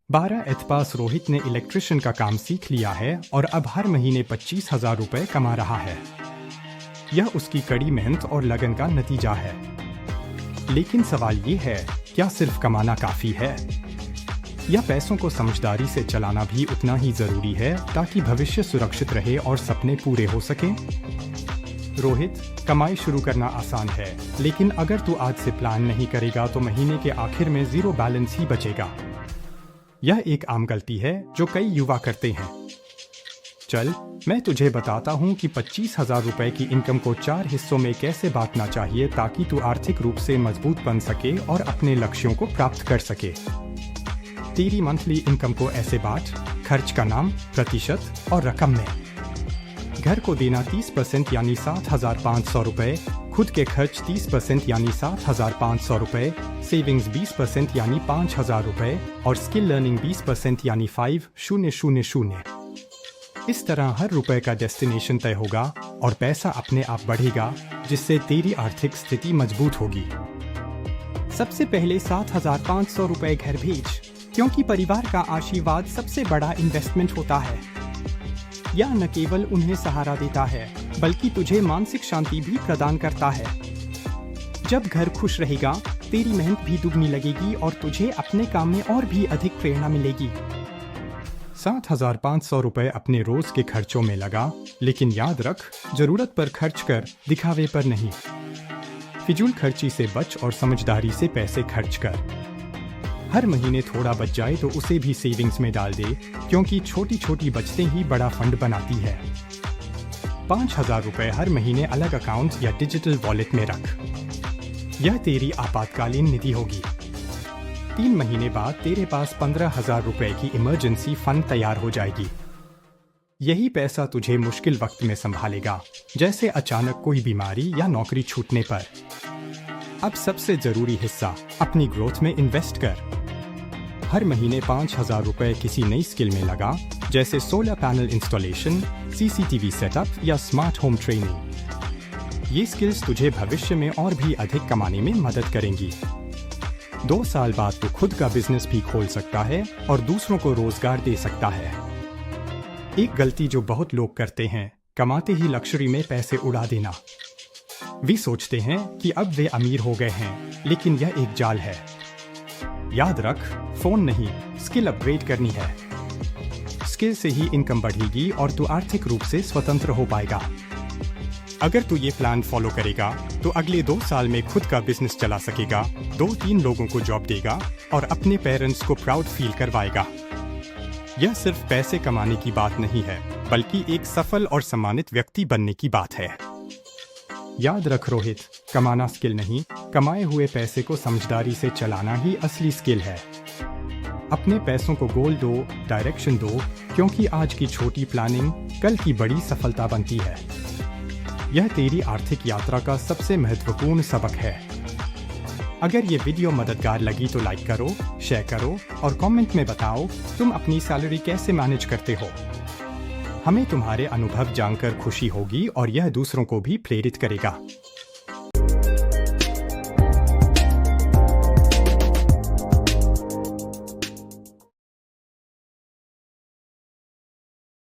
12 एतपास रोहित ने इलेक्ट्रिशियन का काम सीख लिया है और अब हर महीने 25,000 रुपए कमा रहा है। यह उसकी कड़ी मेहनत और लगन का नतीजा है। लेकिन सवाल ये है, क्या सिर्फ कमाना काफी है या पैसों को समझदारी से चलाना भी उतना ही जरूरी है ताकि भविष्य सुरक्षित रहे और सपने पूरे हो सके? रोहित, कमाई शुरू करना आसान है, लेकिन अगर तू आज से प्लान नहीं करेगा तो महीने के आखिर में जीरो बैलेंस ही बचेगा। यह एक आम गलती है जो कई युवा करते हैं। चल, मैं तुझे बताता हूँ कि 25,000 रुपए की इनकम को 4 हिस्सों में कैसे बांटना चाहिए ताकि तू आर्थिक रूप से मजबूत बन सके और अपने लक्ष्यों को प्राप्त कर सके। तेरी मंथली इनकम को ऐसे बांट: खर्च का नाम, प्रतिशत और रकम में। घर को देना 30% यानी 7,500 रुपए, खुद के खर्च 30% यानी 7,500 रुपए, सेविंग्स 20% यानी 5,000 रुपए और स्किल लर्निंग 20% यानी 5,000। इस तरह हर रुपए का डेस्टिनेशन तय होगा और पैसा अपने आप बढ़ेगा, जिससे तेरी आर्थिक स्थिति मजबूत होगी। सबसे पहले 7,500 रुपए घर भेज, क्योंकि परिवार का आशीर्वाद सबसे बड़ा इन्वेस्टमेंट होता है। यह न केवल उन्हें सहारा देता है, बल्कि तुझे मानसिक शांति भी प्रदान करता है। जब घर खुश रहेगा, तेरी मेहनत भी दुगनी लगेगी और तुझे अपने काम में और भी अधिक प्रेरणा मिलेगी। 7,500 रुपए अपने रोज के खर्चों में लगा, लेकिन याद रख, जरूरत पर खर्च कर, दिखावे पर नहीं। फिजूल खर्ची से बच और समझदारी से पैसे खर्च कर। हर महीने थोड़ा बच जाए तो उसे भी सेविंग्स में डाल दे, क्योंकि छोटी छोटी बचतें ही बड़ा फंड बनाती है। 5,000 रुपए हर महीने अलग अकाउंट या डिजिटल वॉलेट में रख। यह तेरी आपातकालीन निधि होगी। 3 महीने बाद तेरे पास 15,000 रुपए की इमरजेंसी फंड तैयार हो जाएगी। यही पैसा तुझे मुश्किल वक्त में संभालेगा, जैसे अचानक कोई बीमारी या नौकरी छूटने पर। अब सबसे जरूरी हिस्सा, अपनी ग्रोथ में इन्वेस्ट कर। हर महीने 5,000 रुपए किसी नई स्किल में लगा, जैसे solar panel installation, CCTV setup या स्मार्ट होम ट्रेनिंग। ये स्किल्स तुझे भविष्य में और भी अधिक कमाने में मदद करेंगी। 2 साल बाद तू खुद का बिजनेस भी खोल सकता है और दूसरों को रोजगार दे सकता है। एक गलती जो बहुत लोग करते हैं, कमाते ही लग्जरी में पैसे उड़ा देना। वे सोचते हैं कि अब वे अमीर हो गए हैं, लेकिन यह एक जाल है। याद रख, फोन नहीं, स्किल अपग्रेड करनी है। स्किल से ही इनकम बढ़ेगी और तू आर्थिक रूप से स्वतंत्र हो पाएगा। अगर तू ये प्लान फॉलो करेगा तो अगले 2 साल में खुद का बिजनेस चला सकेगा, 2-3 लोगों को जॉब देगा और अपने पेरेंट्स को प्राउड फील करवाएगा। यह सिर्फ पैसे कमाने की बात नहीं है, बल्कि एक सफल और सम्मानित व्यक्ति बनने की बात है। याद रख रोहित, कमाना स्किल नहीं, कमाए हुए पैसे को समझदारी से चलाना ही असली स्किल है। अपने पैसों को गोल दो, डायरेक्शन दो, क्योंकि आज की छोटी प्लानिंग कल की बड़ी सफलता बनती है। यह तेरी आर्थिक यात्रा का सबसे महत्वपूर्ण सबक है। अगर ये वीडियो मददगार लगी तो लाइक करो, शेयर करो और कमेंट में बताओ तुम अपनी सैलरी कैसे मैनेज करते हो। हमें तुम्हारे अनुभव जानकर खुशी होगी और यह दूसरों को भी प्रेरित करेगा।